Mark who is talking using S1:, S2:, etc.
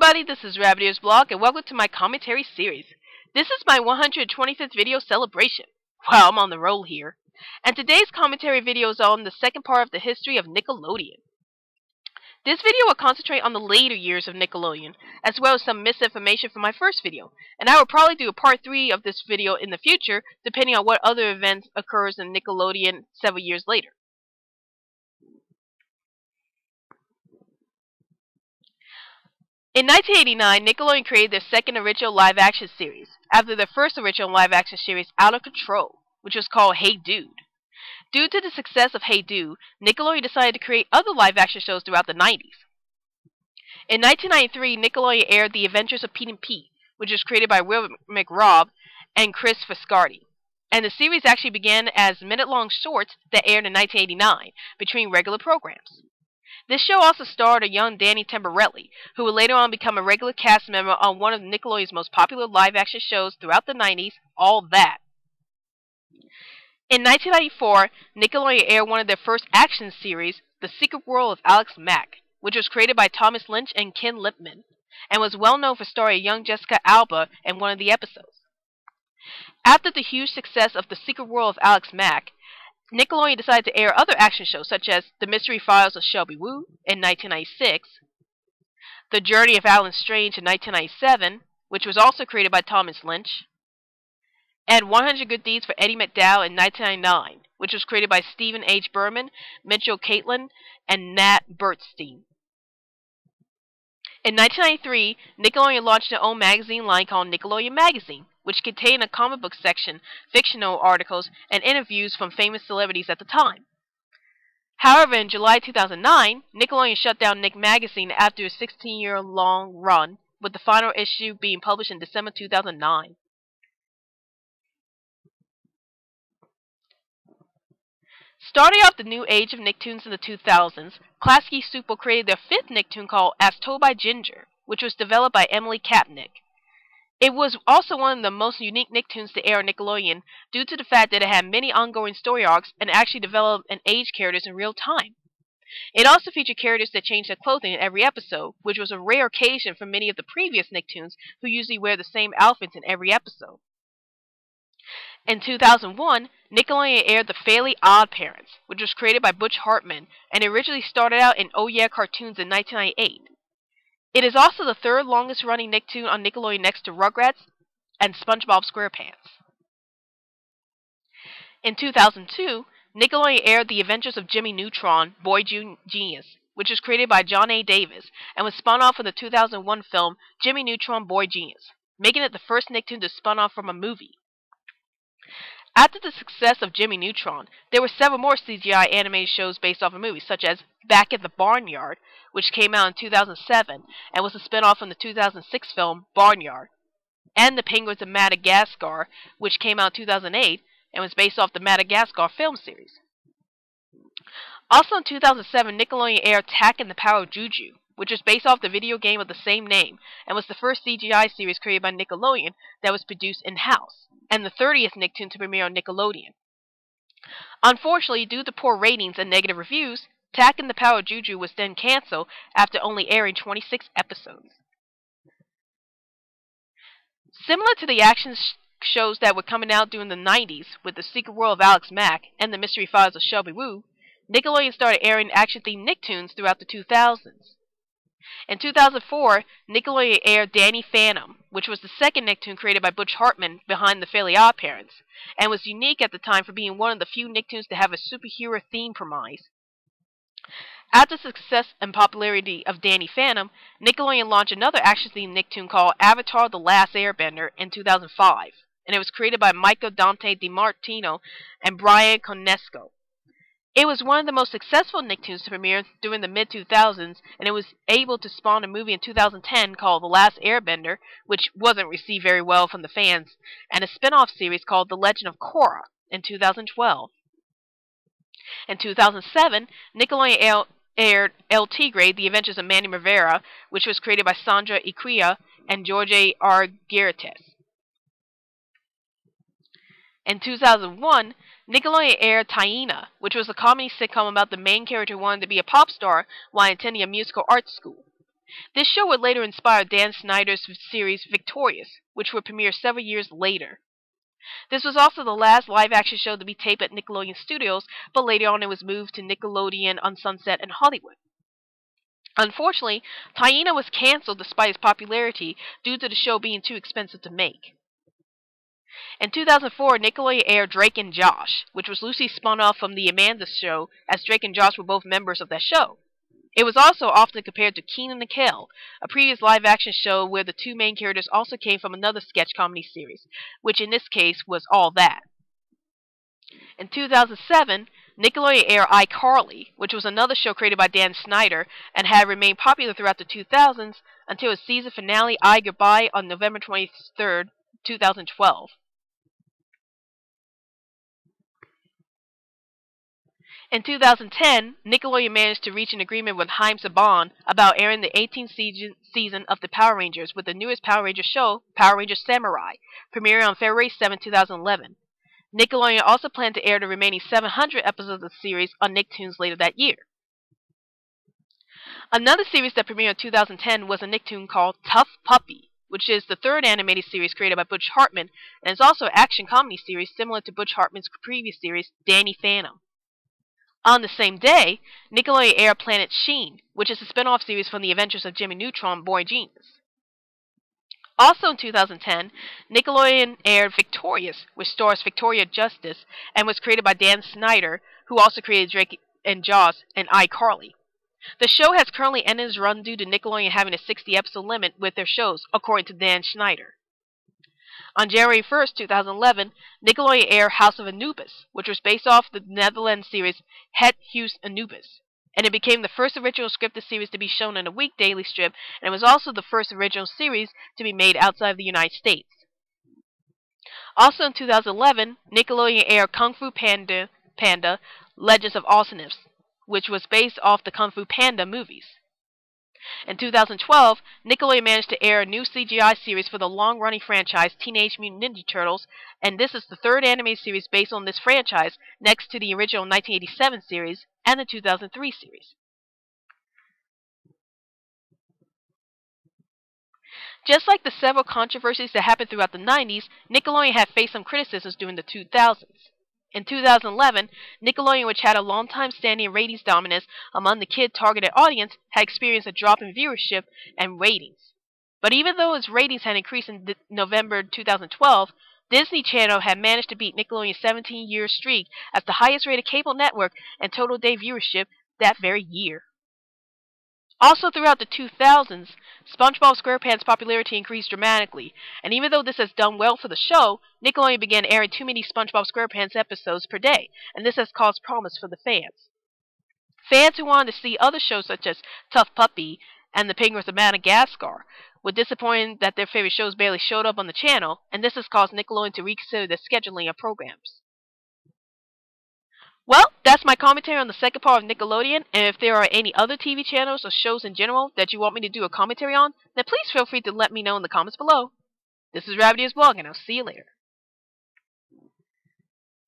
S1: everybody, this is Rabbitearsblog, and welcome to my commentary series. This is my 125th video celebration. Wow, I'm on the roll here. And today's commentary video is on the second part of the history of Nickelodeon. This video will concentrate on the later years of Nickelodeon, as well as some misinformation from my first video. And I will probably do a part 3 of this video in the future, depending on what other events occurs in Nickelodeon several years later. In 1989, Nickelodeon created their second original live-action series, after their first original live-action series, Out of Control, which was called Hey Dude. Due to the success of Hey Dude, Nickelodeon decided to create other live-action shows throughout the 90s. In 1993, Nickelodeon aired The Adventures of Pete and Pete, which was created by Will McRobb and Chris Fiscardi. And the series actually began as minute-long shorts that aired in 1989, between regular programs. This show also starred a young Danny Tamborelli, who would later on become a regular cast member on one of Nickelodeon's most popular live-action shows throughout the 90s, All That. In 1994, Nickelodeon aired one of their first action series, The Secret World of Alex Mack, which was created by Thomas Lynch and Ken Lipman, and was well known for starring young Jessica Alba in one of the episodes. After the huge success of The Secret World of Alex Mack, Nickelodeon decided to air other action shows such as The Mystery Files of Shelby Woo in 1996, The Journey of Alan Strange in 1997, which was also created by Thomas Lynch, and 100 Good Deeds for Eddie McDowell in 1999, which was created by Stephen H. Berman, Mitchell Caitlin, and Nat Burstein. In 1993, Nickelodeon launched their own magazine line called Nickelodeon Magazine, which contained a comic book section, fictional articles, and interviews from famous celebrities at the time. However, in July 2009, Nickelodeon shut down Nick Magazine after a 16-year-long run, with the final issue being published in December 2009. Starting off the new age of Nicktoons in the 2000s, Klasky Csupo created their fifth Nicktoon called As Told by Ginger, which was developed by Emily Kapnick. It was also one of the most unique Nicktoons to air on Nickelodeon due to the fact that it had many ongoing story arcs and actually developed and aged characters in real time. It also featured characters that changed their clothing in every episode, which was a rare occasion for many of the previous Nicktoons who usually wear the same outfits in every episode. In 2001, Nickelodeon aired The Fairly Oddparents, which was created by Butch Hartman and originally started out in Oh Yeah Cartoons in 1998. It is also the third longest running Nicktoon on Nickelodeon next to Rugrats and SpongeBob SquarePants. In 2002, Nickelodeon aired The Adventures of Jimmy Neutron, Boy Genius, which was created by John A. Davis and was spun off from the 2001 film Jimmy Neutron, Boy Genius, making it the first Nicktoon to spun off from a movie. After the success of Jimmy Neutron, there were several more CGI animated shows based off of movies, such as Back at the Barnyard, which came out in 2007 and was a spin-off from the 2006 film Barnyard, and The Penguins of Madagascar, which came out in 2008 and was based off the Madagascar film series. Also in 2007, Nickelodeon aired Tak and the Power of Juju, which was based off the video game of the same name and was the first CGI series created by Nickelodeon that was produced in-house, and the 30th Nicktoon to premiere on Nickelodeon. Unfortunately, due to poor ratings and negative reviews, Tak and the Power of Juju was then cancelled after only airing 26 episodes. Similar to the action shows that were coming out during the 90s with The Secret World of Alex Mack and The Mystery Files of Shelby Woo, Nickelodeon started airing action-themed Nicktoons throughout the 2000s. In 2004, Nickelodeon aired Danny Phantom, which was the second Nicktoon created by Butch Hartman behind the Fairly Oddparents, and was unique at the time for being one of the few Nicktoons to have a superhero theme premise. After the success and popularity of Danny Phantom, Nickelodeon launched another action-themed Nicktoon called Avatar: The Last Airbender in 2005, and it was created by Michael Dante DiMartino and Brian Conesco. It was one of the most successful Nicktoons to premiere during the mid-2000s, and it was able to spawn a movie in 2010 called The Last Airbender, which wasn't received very well from the fans, and a spin-off series called The Legend of Korra in 2012. In 2007, Nickelodeon aired El Tigre, The Adventures of Manny Rivera, which was created by Sandra Icria and Jorge Arguetes. In 2001, Nickelodeon aired Taina, which was a comedy sitcom about the main character wanting to be a pop star while attending a musical arts school. This show would later inspire Dan Snyder's series Victorious, which would premiere several years later. This was also the last live-action show to be taped at Nickelodeon Studios, but later on it was moved to Nickelodeon on Sunset in Hollywood. Unfortunately, Taina was cancelled despite its popularity due to the show being too expensive to make. In 2004, Nickelodeon aired Drake and Josh, which was loosely spun off from The Amanda Show, as Drake and Josh were both members of that show. It was also often compared to Kenan and Kel, a previous live-action show where the two main characters also came from another sketch comedy series, which in this case was All That. In 2007, Nickelodeon aired iCarly, which was another show created by Dan Snyder and had remained popular throughout the 2000s until its season finale, I Goodbye, on November 23rd, 2012. In 2010, Nickelodeon managed to reach an agreement with Haim Saban about airing the 18th season of the Power Rangers, with the newest Power Rangers show, Power Rangers Samurai, premiering on February 7, 2011. Nickelodeon also planned to air the remaining 700 episodes of the series on Nicktoons later that year. Another series that premiered in 2010 was a Nicktoon called T.U.F.F. Puppy, which is the third animated series created by Butch Hartman, and is also an action comedy series similar to Butch Hartman's previous series, Danny Phantom. On the same day, Nickelodeon aired Planet Sheen, which is a spin-off series from the adventures of Jimmy Neutron, Boy Genius. Also in 2010, Nickelodeon aired Victorious, which stars Victoria Justice, and was created by Dan Snyder, who also created Drake and Josh and iCarly. The show has currently ended its run due to Nickelodeon having a 60-episode limit with their shows, according to Dan Snyder. On January 1st, 2011, Nickelodeon aired House of Anubis, which was based off the Netherlands series Het Huis Anubis, and it became the first original scripted series to be shown in a week daily strip, and it was also the first original series to be made outside of the United States. Also in 2011, Nickelodeon aired Kung Fu Panda Legends of Awesomeness, which was based off the Kung Fu Panda movies. In 2012, Nickelodeon managed to air a new CGI series for the long-running franchise Teenage Mutant Ninja Turtles, and this is the third animated series based on this franchise, next to the original 1987 series and the 2003 series. Just like the several controversies that happened throughout the 90s, Nickelodeon had faced some criticisms during the 2000s. In 2011, Nickelodeon, which had a long-time standing ratings dominance among the kid-targeted audience, had experienced a drop in viewership and ratings. But even though its ratings had increased in November 2012, Disney Channel had managed to beat Nickelodeon's 17-year streak as the highest-rated cable network and total day viewership that very year. Also throughout the 2000s, SpongeBob SquarePants' popularity increased dramatically, and even though this has done well for the show, Nickelodeon began airing too many SpongeBob SquarePants episodes per day, and this has caused problems for the fans. Fans who wanted to see other shows such as T.U.F.F. Puppy and The Penguins of Madagascar were disappointed that their favorite shows barely showed up on the channel, and this has caused Nickelodeon to reconsider their scheduling of programs. Well, that's my commentary on the second part of Nickelodeon, and if there are any other TV channels or shows in general that you want me to do a commentary on, then please feel free to let me know in the comments below. This is Rabbitearsblog, and I'll see you later.